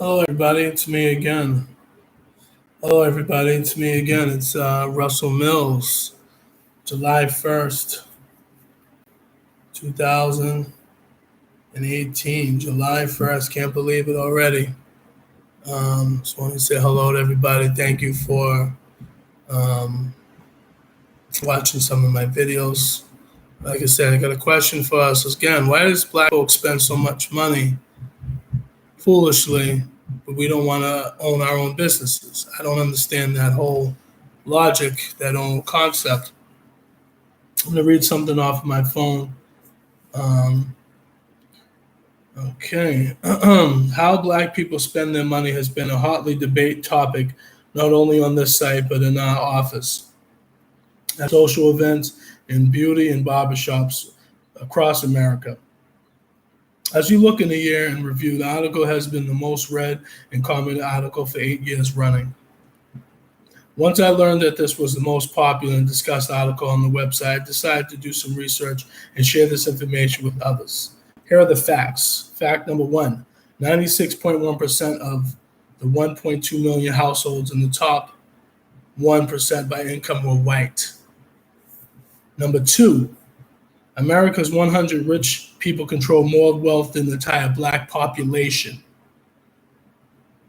Hello, everybody. It's me again. Hello, everybody. It's me again. It's Russell Mills, July 1st, 2018. July 1st. Can't believe it already. Just want to say hello to everybody. Thank you for um, watching some of my videos. Like I said, I got a question for us again. Why does black folks spend so much money foolishly, but we don't want to own our own businesses? I don't understand that whole logic, that whole concept. I'm going to read something off of my phone. Um, okay. How black people spend their money has been a hotly debate topic, not only on this site, but in our office, at social events, in beauty and barbershops across America. As you look in the year in review, the article has been the most read and commented article for 8 years running. Once I learned that this was the most popular and discussed article on the website, I decided to do some research and share this information with others. Here are the facts. Fact number one, 96.1% of the 1.2 million households in the top 1% by income were white. Number two, America's 100 rich people control more wealth than the entire black population.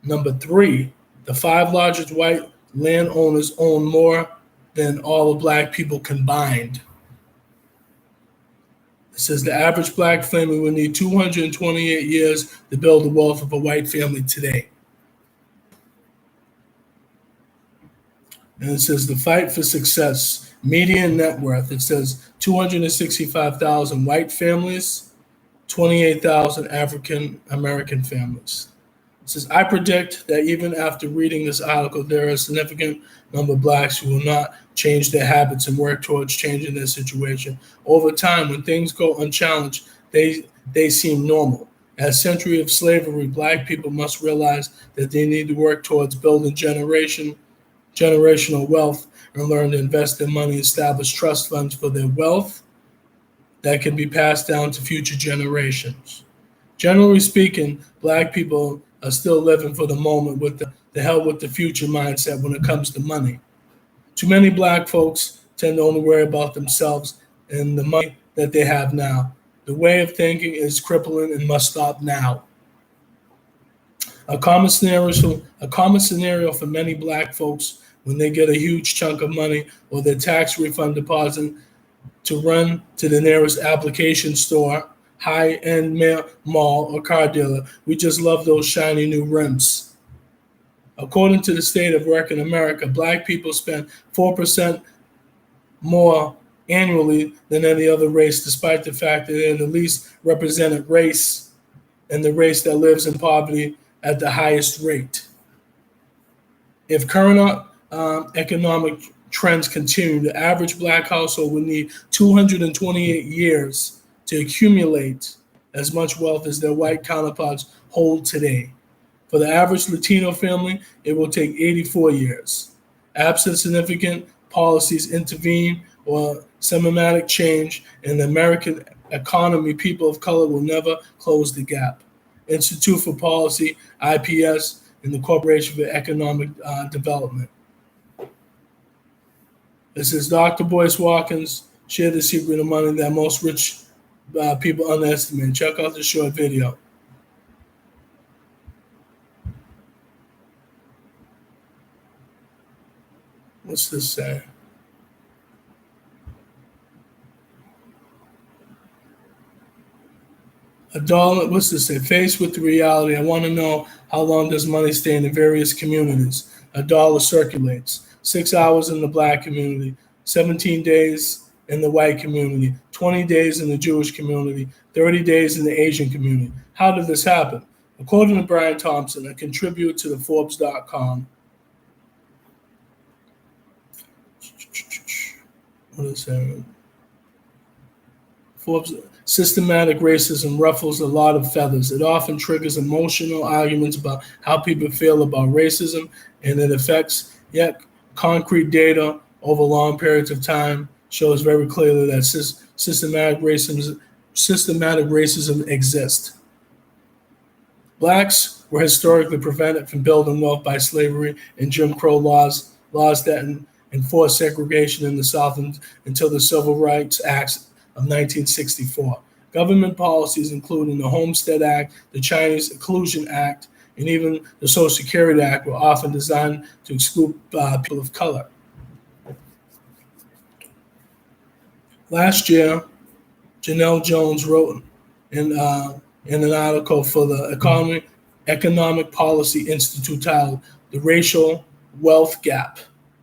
Number three, the 5 largest white landowners own more than all the black people combined. It says the average black family will need 228 years to build the wealth of a white family today. And it says the fight for success, median net worth. It says 265,000 white families, 28,000 African American families. It says, I predict that even after reading this article, there are a significant number of blacks who will not change their habits and work towards changing their situation. Over time, when things go unchallenged, they seem normal. As a century of slavery, black people must realize that they need to work towards building generational wealth and learn to invest their money, establish trust funds for their wealth that can be passed down to future generations. Generally speaking, black people are still living for the moment with the hell with the future mindset when it comes to money. Too many black folks tend to only worry about themselves and the money that they have now. The way of thinking is crippling and must stop now. A common scenario for many black folks when they get a huge chunk of money or their tax refund deposit to run to the nearest application store, high-end mall, or car dealer. We just love those shiny new rims. According to the State of Work in America, black people spend 4% more annually than any other race, despite the fact that they're the least represented race and the race that lives in poverty at the highest rate. If current economic trends continue, the average black household would need 228 years to accumulate as much wealth as their white counterparts hold today. For the average Latino family, it will take 84 years. Absent significant policies intervene or systematic change in the American economy, people of color will never close the gap. Institute for Policy, IPS, and the Corporation for Economic Development. This is Dr. Boyce Watkins, share the secret of money that most rich people underestimate. Check out the short video. What's this say? A dollar, what's this say? Faced with the reality, I want to know how long does money stay in the various communities? A dollar circulates. 6 hours in the black community, 17 days in the white community, 20 days in the Jewish community, 30 days in the Asian community. How did this happen? According to Brian Thompson, a contributor to the Forbes.com. What is that? Forbes. Systematic racism ruffles a lot of feathers. It often triggers emotional arguments about how people feel about racism and it affects, yet concrete data over long periods of time shows very clearly that systematic racism exists. Blacks were historically prevented from building wealth by slavery and Jim Crow laws that enforced segregation in the South until the Civil Rights Acts of 1964. Government policies, including the Homestead Act, the Chinese Exclusion Act, and even the Social Security Act, were often designed to exclude people of color. Last year, Janelle Jones wrote in an article for the Economic Policy Institute titled "The Racial Wealth Gap: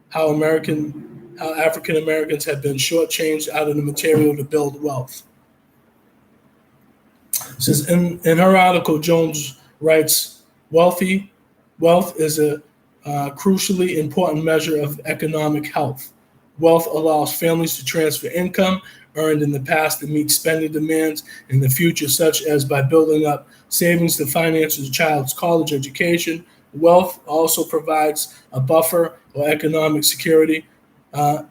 How African Americans have been shortchanged out of the material to build wealth." It says in her article, Jones writes, "Wealth is a crucially important measure of economic health. Wealth allows families to transfer income earned in the past to meet spending demands in the future, such as by building up savings to finance a child's college education. Wealth also provides a buffer or economic security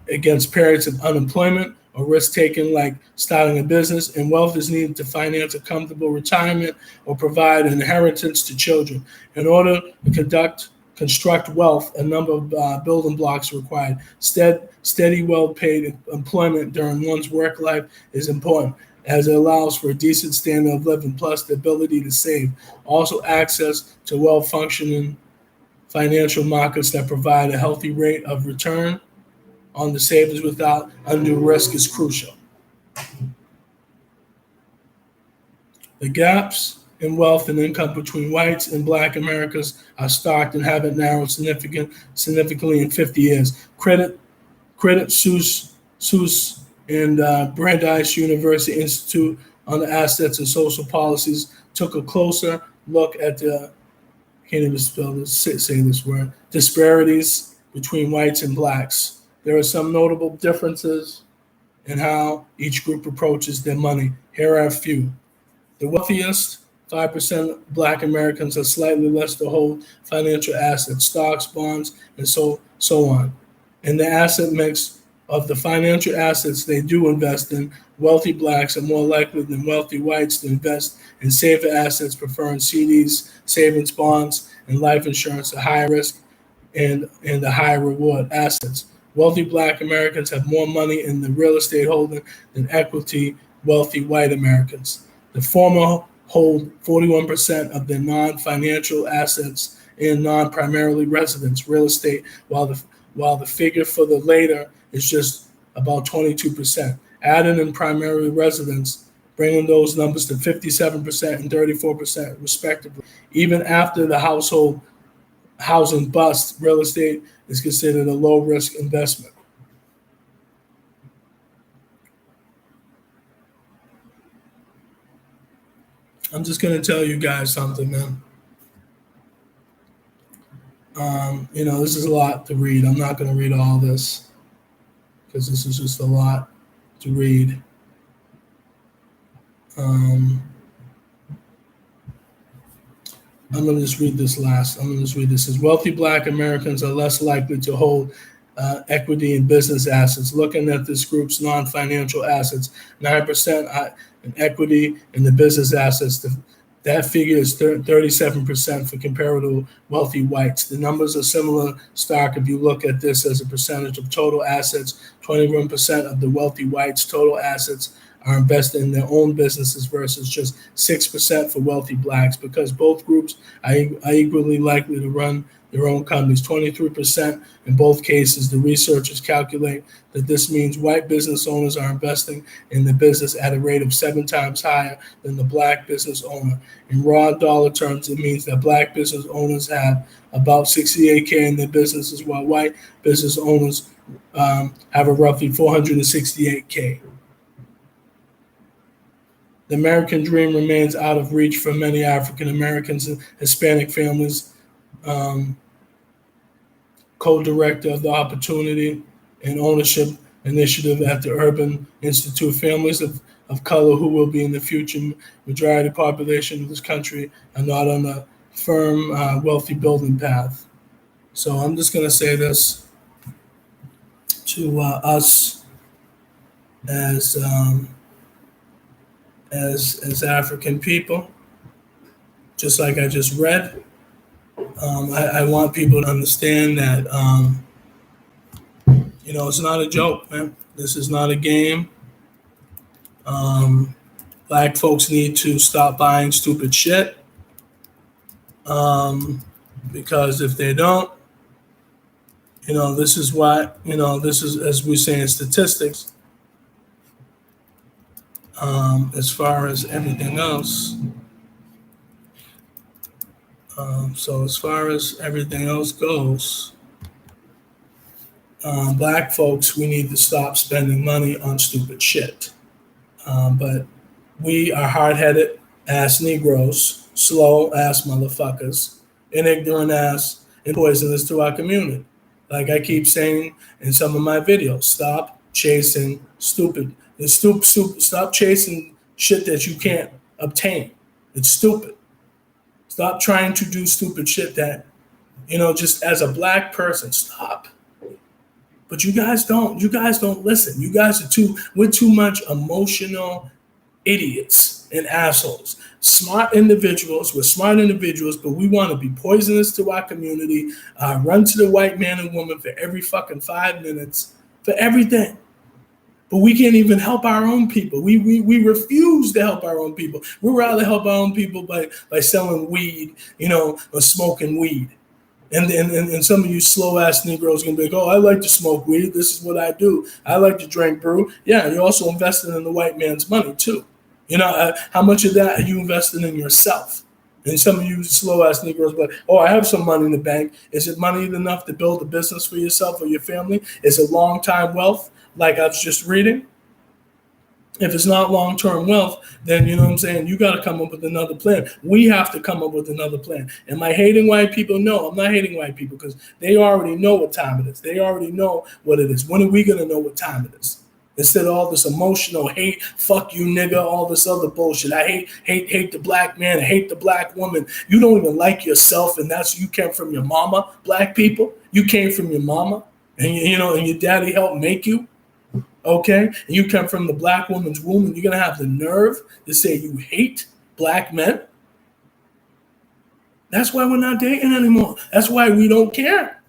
against periods of unemployment or risk taking, like starting a business, and wealth is needed to finance a comfortable retirement or provide an inheritance to children. In order to construct wealth, a number of building blocks are required. Steady, well-paid employment during one's work life is important, as it allows for a decent standard of living, plus the ability to save. Also, access to well-functioning financial markets that provide a healthy rate of return on the savings without undue risk is crucial. The gaps in wealth and income between whites and Black Americans are stark and haven't narrowed significantly in 50 years. Credit Suisse and Brandeis University Institute on the Assets and Social Policies took a closer look at the, I can't even say this word, disparities between whites and Blacks. There are some notable differences in how each group approaches their money. Here are a few. The wealthiest 5% of Black Americans are slightly less to hold financial assets, stocks, bonds, and so on. In the asset mix of the financial assets they do invest in, wealthy Blacks are more likely than wealthy whites to invest in safer assets, preferring CDs, savings bonds, and life insurance, a higher risk and the higher reward assets. Wealthy Black Americans have more money in the real estate holding than equity wealthy white Americans. The former hold 41% of their non-financial assets in non-primarily residence real estate, while the figure for the later is just about 22%. Adding in primary residence, bringing those numbers to 57% and 34% respectively. Even after the household housing bust, real estate is considered a low-risk investment. I'm just going to tell you guys something, man. This is a lot to read. I'm not going to read all this because this is just a lot to read. I'm going to just read this last. I'm going to just read this. It says, wealthy Black Americans are less likely to hold equity in business assets. Looking at this group's non-financial assets, 9% in equity in the business assets. That figure is 37% for comparable wealthy whites. The numbers are similar stark if you look at this as a percentage of total assets. 21% of the wealthy whites' total assets are invested in their own businesses versus just 6% for wealthy Blacks, because both groups are equally likely to run their own companies. 23% in both cases. The researchers calculate that this means white business owners are investing in the business at a rate of 7 times higher than the Black business owner. In raw dollar terms, it means that Black business owners have about $68K in their businesses, while white business owners have a roughly $468K. The American dream remains out of reach for many African Americans and Hispanic families. Co-director of the Opportunity and Ownership Initiative at the Urban Institute, families of color who will be in the future majority population of this country are not on a firm, wealthy building path. So I'm just going to say this to us as African people. just like I just read. I want people to understand that, it's not a joke, man. This is not a game. Black folks need to stop buying stupid shit, because if they don't, this is what, this is, as we say in statistics, as far as everything else. So as far as everything else goes, black folks, we need to stop spending money on stupid shit. But we are hard-headed ass Negroes, slow ass motherfuckers, and ignorant ass and poisonous to our community. Like I keep saying in some of my videos, stop chasing stupid. Stop chasing shit that you can't obtain. It's stupid. Stop trying to do stupid shit that, just as a black person, stop. But you guys don't listen. You guys we're too much emotional idiots and assholes. Smart individuals, we're smart individuals, but we want to be poisonous to our community, run to the white man and woman for every fucking 5 minutes, for everything. But we can't even help our own people. We refuse to help our own people. We'd rather help our own people by selling weed, or smoking weed. And some of you slow ass Negroes gonna be like, oh, I like to smoke weed. This is what I do. I like to drink brew. Yeah, you're also investing in the white man's money too. How much of that are you investing in yourself? And some of you slow ass Negroes, but I have some money in the bank. Is it money enough to build a business for yourself or your family? Is it long time wealth? Like I was just reading. If it's not long-term wealth, then, you got to come up with another plan. We have to come up with another plan. Am I hating white people? No, I'm not hating white people because they already know what time it is. They already know what it is. When are we going to know what time it is? Instead of all this emotional hate, fuck you, nigga, all this other bullshit. I hate the black man. I hate the black woman. You don't even like yourself, and you came from your mama, black people. You came from your mama, and, and your daddy helped make you. Okay, and you come from the black woman's womb, and you're gonna have the nerve to say you hate black men. That's why we're not dating anymore. That's why we don't care.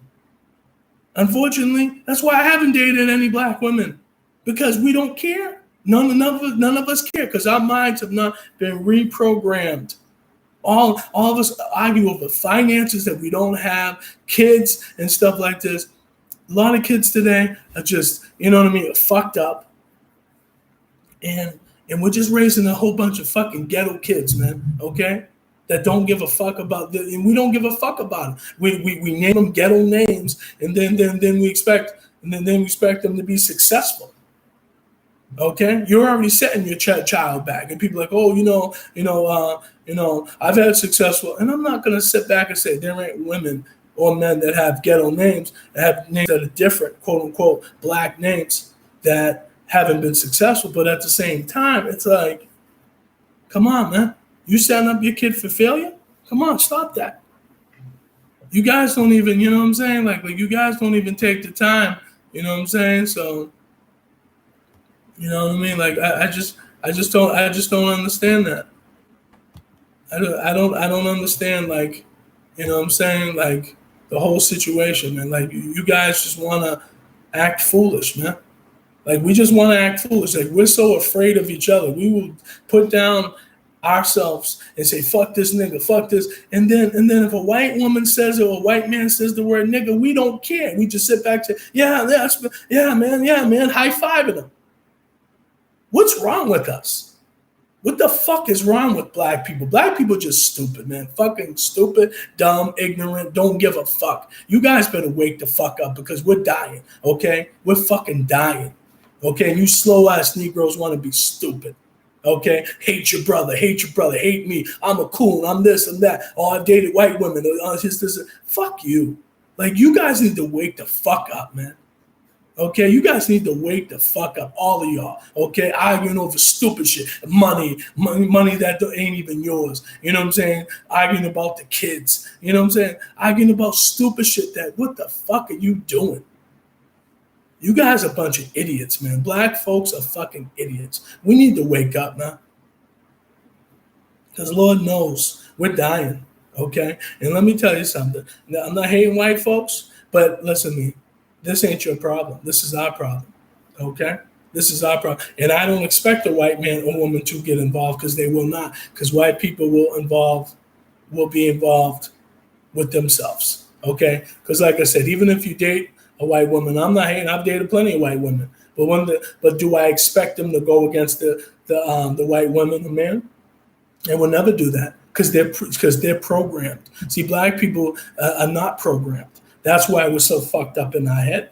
Unfortunately, that's why I haven't dated any black women, because we don't care. None of us care because our minds have not been reprogrammed. All of us argue over finances that we don't have, kids and stuff like this. A lot of kids today are just, fucked up. And we're just raising a whole bunch of fucking ghetto kids, man, okay? That don't give a fuck about it. And we don't give a fuck about it. We name them ghetto names, and then we expect them to be successful. Okay? You're already setting your child back. And people are like, I've had successful, and I'm not gonna sit back and say there ain't women or men that have ghetto names, that have names that are different, quote unquote, black names that haven't been successful. But at the same time, it's like, come on, man. You setting up your kid for failure? Come on, stop that. You guys don't even, you know what I'm saying? Like you guys don't even take the time, you know what I'm saying? So, you know what I mean? Like I just don't understand that. I don't understand, like, you know what I'm saying? Like the whole situation, man. Like you guys just want to act foolish, man. Like we just want to act foolish. Like we're so afraid of each other. We will put down ourselves and say, fuck this nigga, fuck this. And then if a white woman says it or a white man says the word nigga, we don't care. We just sit back and say, yeah, man, high fiving them. What's wrong with us? What the fuck is wrong with black people? Black people just stupid, man. Fucking stupid, dumb, ignorant, don't give a fuck. You guys better wake the fuck up because we're dying, okay? We're fucking dying, okay? And you slow-ass Negroes want to be stupid, okay? Hate your brother, hate me. I'm a coon, I'm this and that. Oh, I dated white women. This. Fuck you. Like, you guys need to wake the fuck up, man. Okay, you guys need to wake the fuck up, all of y'all. Okay, arguing over stupid shit, money that ain't even yours. You know what I'm saying? Arguing about the kids. You know what I'm saying? Arguing about stupid shit. What the fuck are you doing? You guys are a bunch of idiots, man. Black folks are fucking idiots. We need to wake up, man. Because Lord knows We're dying, okay? And let me tell you something. Now, I'm not hating white folks, but listen to me. This ain't your problem. This is our problem, okay? This is our problem. And I don't expect a white man or woman to get involved, because they will not, because white people will be involved with themselves, okay? Because like I said, even if you date a white woman, I'm not hating, I've dated plenty of white women, but do I expect them to go against the white woman or man? And we'll never do that, because they're programmed. See, black people are not programmed. That's why we're so fucked up in our head.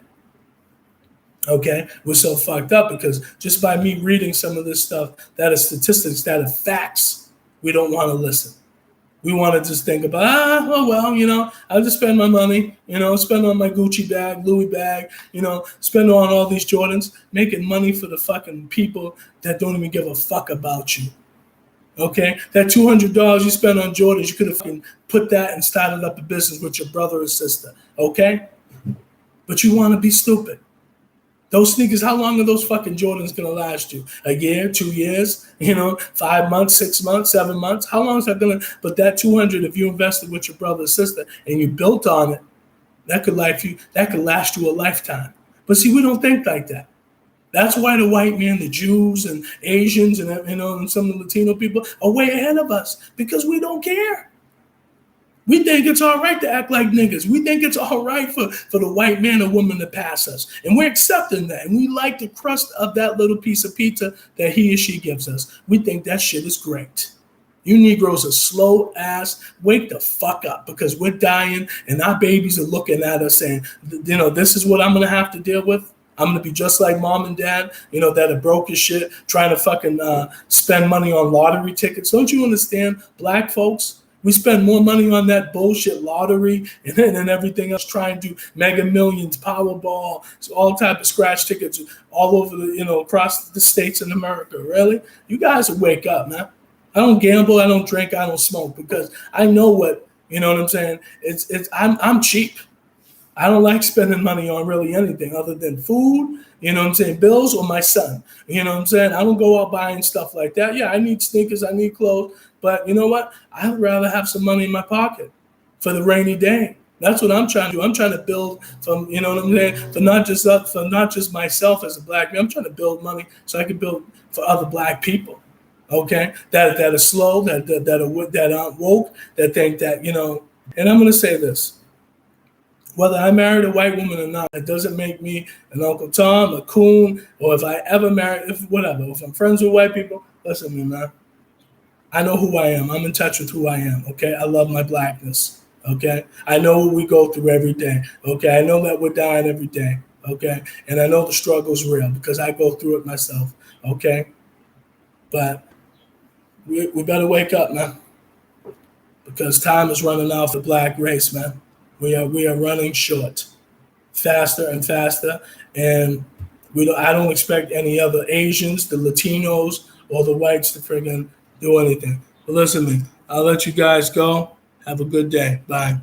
Okay, we're so fucked up because just by me reading some of this stuff, that is statistics, that are facts, we don't want to listen. We want to just think about, oh, well, I'll just spend my money, spend on my Gucci bag, Louis bag, spend on all these Jordans, making money for the fucking people that don't even give a fuck about you. Okay, that $200 you spend on Jordans, you could have fucking put that and started up a business with your brother or sister. Okay, but you want to be stupid. Those sneakers, how long are those fucking Jordans gonna last you? A year, 2 years, 5 months, 6 months, 7 months? How long is that gonna? But that 200, if you invested with your brother or sister and you built on it, that could last you a lifetime. But see, we don't think like that. That's why the white man, the Jews and Asians and and some of the Latino people are way ahead of us, because we don't care. We think it's all right to act like niggas. We think it's all right for the white man or woman to pass us. And we're accepting that. And we like the crust of that little piece of pizza that he or she gives us. We think that shit is great. You Negroes are slow ass. Wake the fuck up, because we're dying and our babies are looking at us saying, this is what I'm going to have to deal with. I'm going to be just like mom and dad, that are broke as shit, trying to fucking spend money on lottery tickets. Don't you understand, black folks? We spend more money on that bullshit lottery and everything else, trying to do Mega Millions, Powerball, all type of scratch tickets all over across the states in America. Really? You guys will wake up, man. I don't gamble, I don't drink, I don't smoke, because I know what I'm saying. I'm cheap. I don't like spending money on really anything other than food, bills, or my son. I don't go out buying stuff like that. Yeah, I need sneakers, I need clothes. But you know what? I'd rather have some money in my pocket for the rainy day. That's what I'm trying to do. I'm trying to build from, for not just myself as a black man. I'm trying to build money so I can build for other black people. Okay, that are slow, that aren't woke, that think that And I'm going to say this: whether I married a white woman or not, it doesn't make me an Uncle Tom, a coon, or if I ever married, if I'm friends with white people, listen to me, man. I know who I am. I'm in touch with who I am, okay? I love my blackness, okay? I know what we go through every day, okay? I know that we're dying every day, okay? And I know the struggle's real because I go through it myself, okay? But we better wake up, man, because time is running out for the black race, man. We are running short, faster and faster, and I don't expect any other Asians, the Latinos, or the whites to friggin' do anything. But listen to me. I'll let you guys go. Have a good day. Bye.